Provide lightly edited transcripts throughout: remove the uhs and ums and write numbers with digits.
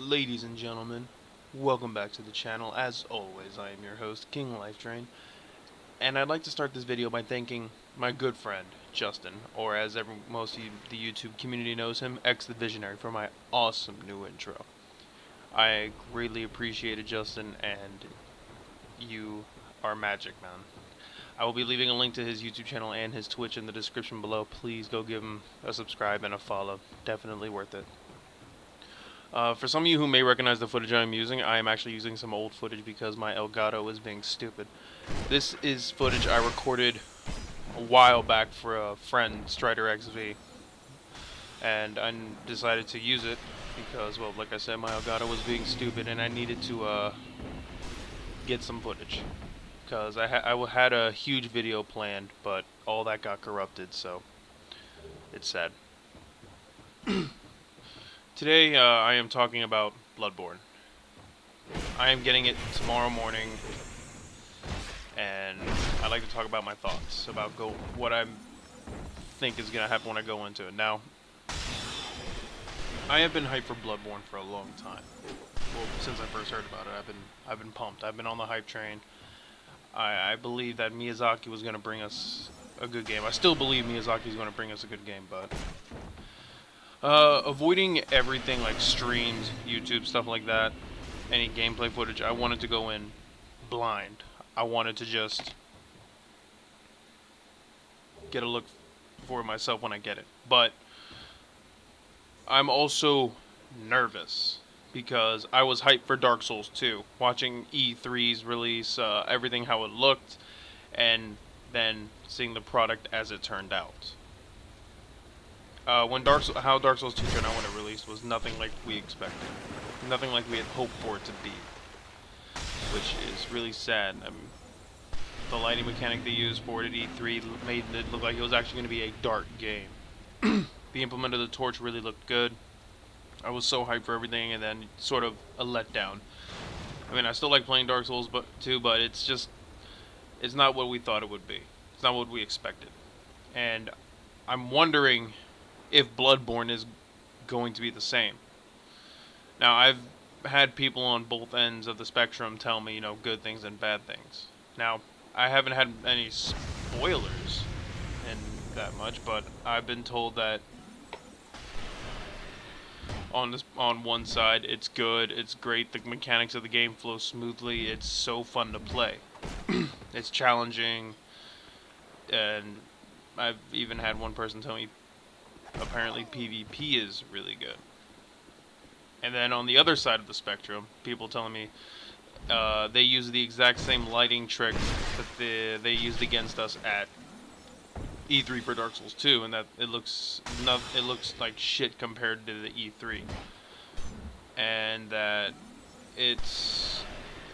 Ladies and gentlemen, welcome back to the channel. As always, I am your host, King Lifetrain, and I'd like to start this video by thanking my good friend, Justin, or as most of the YouTube community knows him, X the Visionary, for my awesome new intro. I greatly appreciate it, Justin, and you are magic, man. I will be leaving a link to his YouTube channel and his Twitch in the description below. Please go give him a subscribe and a follow. Definitely worth it. For some of you who may recognize the footage I'm using, I am actually using some old footage because my Elgato is being stupid. This is footage I recorded a while back for a friend, Strider XV, and I decided to use it because, well, like I said, my Elgato was being stupid and I needed to get some footage. Because I had a huge video planned, but all that got corrupted, so it's sad. Today, I am talking about Bloodborne. I am getting it tomorrow morning, and I'd like to talk about my thoughts about what I think is gonna happen when I go into it. Now, I have been hyped for Bloodborne for a long time. Well, since I first heard about it, I've been pumped. I've been on the hype train. I believe that Miyazaki was gonna bring us a good game. I still believe Miyazaki is gonna bring us a good game, but avoiding everything like streams, YouTube, stuff like that, any gameplay footage, I wanted to go in blind. I wanted to just get a look for myself when I get it. But I'm also nervous because I was hyped for Dark Souls 2, watching E3's release, everything how it looked, and then seeing the product as it turned out. How Dark Souls 2 turned out when it released was nothing like we expected. Nothing like we had hoped for it to be. Which is really sad. I mean, the lighting mechanic they used for it at E3 made it look like it was actually going to be a dark game. The implement of the torch really looked good. I was so hyped for everything, and then sort of a letdown. I mean, I still like playing Dark Souls 2, but it's not what we thought it would be. It's not what we expected. And I'm wondering if Bloodborne is going to be the same. Now, I've had people on both ends of the spectrum tell me, good things and bad things. Now, I haven't had any spoilers in that much, but I've been told that on one side, it's good, it's great, the mechanics of the game flow smoothly, it's so fun to play. It's challenging, and I've even had one person tell me apparently PvP is really good. And then on the other side of the spectrum, people telling me they use the exact same lighting trick that they used against us at E3 for Dark Souls 2, and that it looks like shit compared to the E3, and that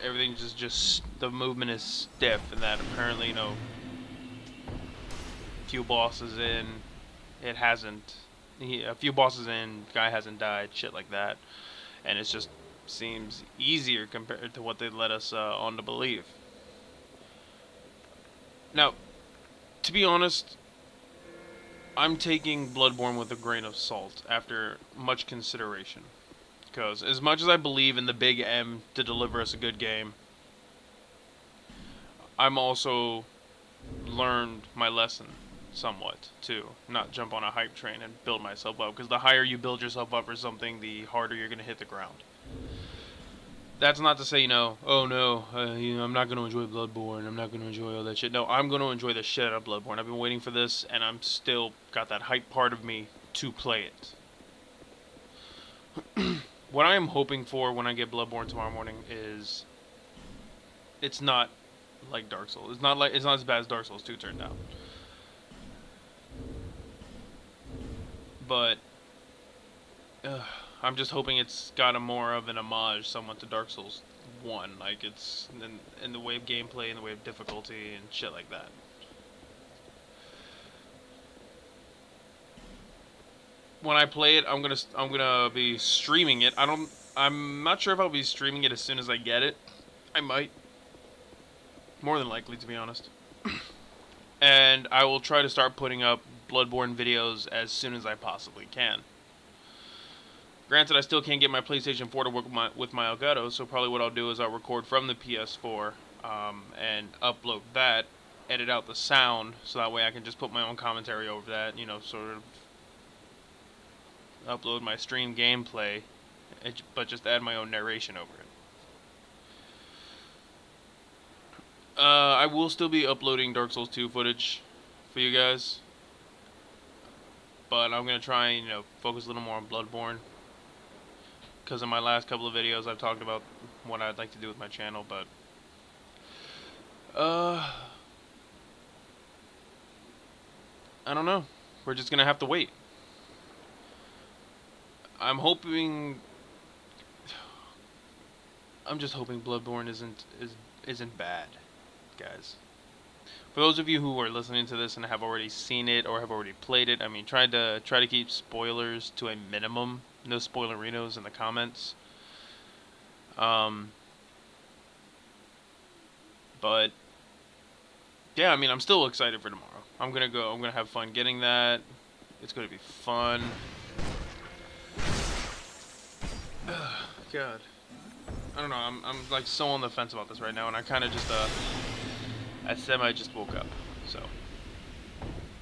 everything just the movement is stiff, and that apparently few bosses in, it hasn't. A few bosses in, guy hasn't died, shit like that, and it just seems easier compared to what they let us on to believe. Now, to be honest, I'm taking Bloodborne with a grain of salt after much consideration, because as much as I believe in the big M to deliver us a good game, I'm also learned my lesson somewhat to not jump on a hype train and build myself up, because the higher you build yourself up for something, the harder you're going to hit the ground. That's not to say, oh no, I'm not going to enjoy Bloodborne, I'm not going to enjoy all that shit. No, I'm going to enjoy the shit out of Bloodborne. I've been waiting for this, and I'm still got that hype part of me to play it. What I am hoping for when I get Bloodborne tomorrow morning is it's not like Dark Souls. It's not as bad as Dark Souls 2 turned out. But I'm just hoping it's got a more of an homage somewhat to Dark Souls 1. Like, it's in the way of gameplay, in the way of difficulty, and shit like that. When I play it, I'm gonna be streaming it. I'm not sure if I'll be streaming it as soon as I get it. I might. More than likely, to be honest. And I will try to start putting up Bloodborne videos as soon as I possibly can. Granted, I still can't get my PlayStation 4 to work with my Elgato, so probably what I'll do is I'll record from the PS4 and upload that, edit out the sound, so that way I can just put my own commentary over that, you know, sort of upload my stream gameplay, but just add my own narration over it. I will still be uploading Dark Souls 2 footage for you guys, but I'm going to try and, you know, focus a little more on Bloodborne, because in my last couple of videos I've talked about what I'd like to do with my channel, but I don't know. We're just going to have to wait. I'm just hoping Bloodborne isn't bad, guys. For those of you who are listening to this and have already seen it or have already played it, I mean, try to keep spoilers to a minimum. No spoilerinos in the comments. But yeah, I mean, I'm still excited for tomorrow. I'm gonna have fun getting that. It's gonna be fun. God, I don't know. I'm like so on the fence about this right now, and I kind of just I just woke up, so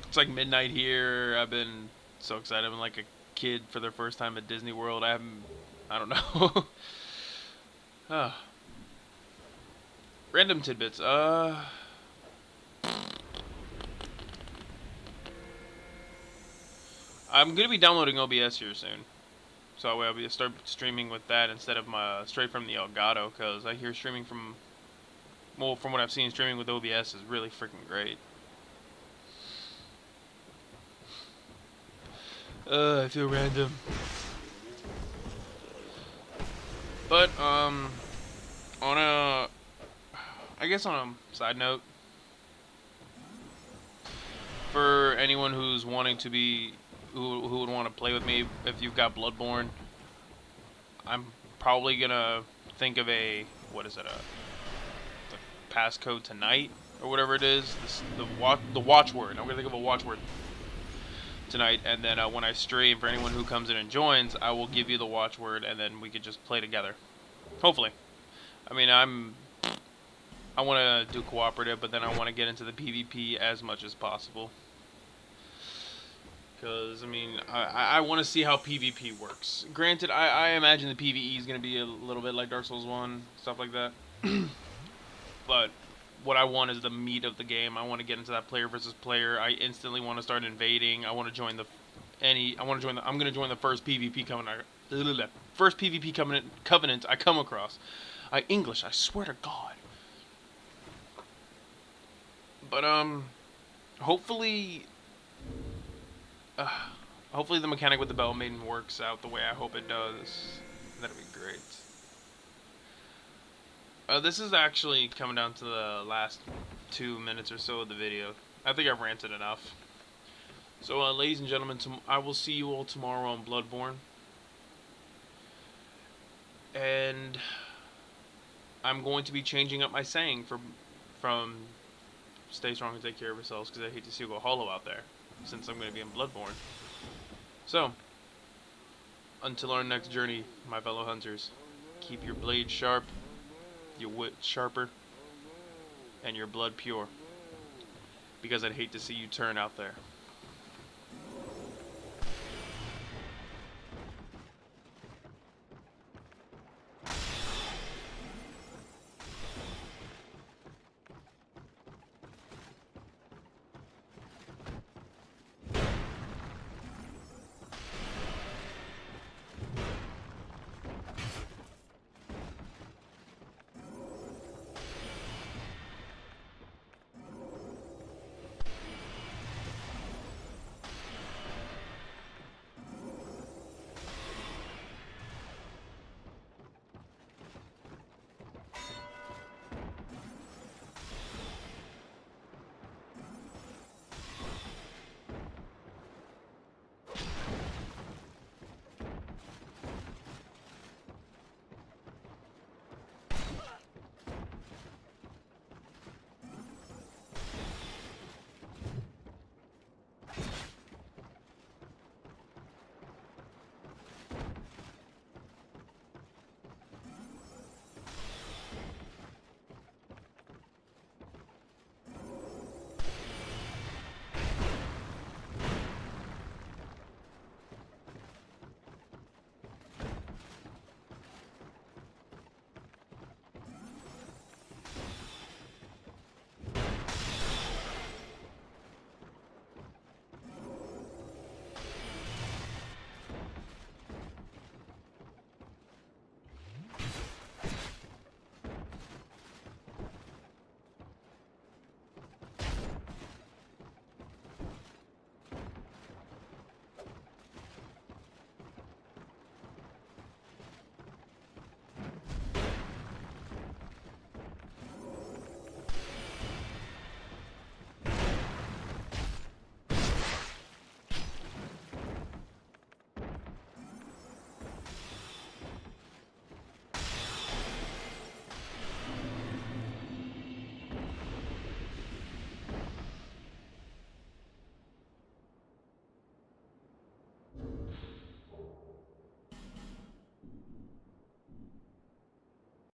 it's like midnight here. I've been so excited. I've been like a kid for the first time at Disney World. I don't know. Random tidbits. I'm gonna be downloading OBS here soon, so that way I'll be start streaming with that instead of my straight from the Elgato, because I hear streaming from, well, from what I've seen, streaming with OBS is really freaking great. I feel random. But on a side note, for anyone who's wanting to be, who would want to play with me, if you've got Bloodborne, I'm probably gonna think of a, what is it, the passcode tonight or whatever it is, the watchword. I'm gonna think of a watchword tonight, and then when I stream, for anyone who comes in and joins, I will give you the watchword, and then we could just play together. Hopefully. I mean, I want to do cooperative, but then I want to get into the PvP as much as possible. Because, I mean, I want to see how PvP works. Granted, I imagine the PvE is going to be a little bit like Dark Souls 1, stuff like that. But what I want is the meat of the game. I want to get into that player versus player. I instantly want to start invading. I want to join I'm going to join the first PvP covenant I come across. English, I swear to God. But hopefully the mechanic with the Bell Maiden works out the way I hope it does. That'd be great. This is actually coming down to the last 2 minutes or so of the video. I think I've ranted enough. So, ladies and gentlemen, I will see you all tomorrow on Bloodborne. And I'm going to be changing up my saying from stay strong and take care of yourselves, because I hate to see you go hollow out there, since I'm going to be in Bloodborne. So, until our next journey, my fellow hunters, keep your blade sharp, your wit sharper, and your blood pure, because I'd hate to see you turn out there.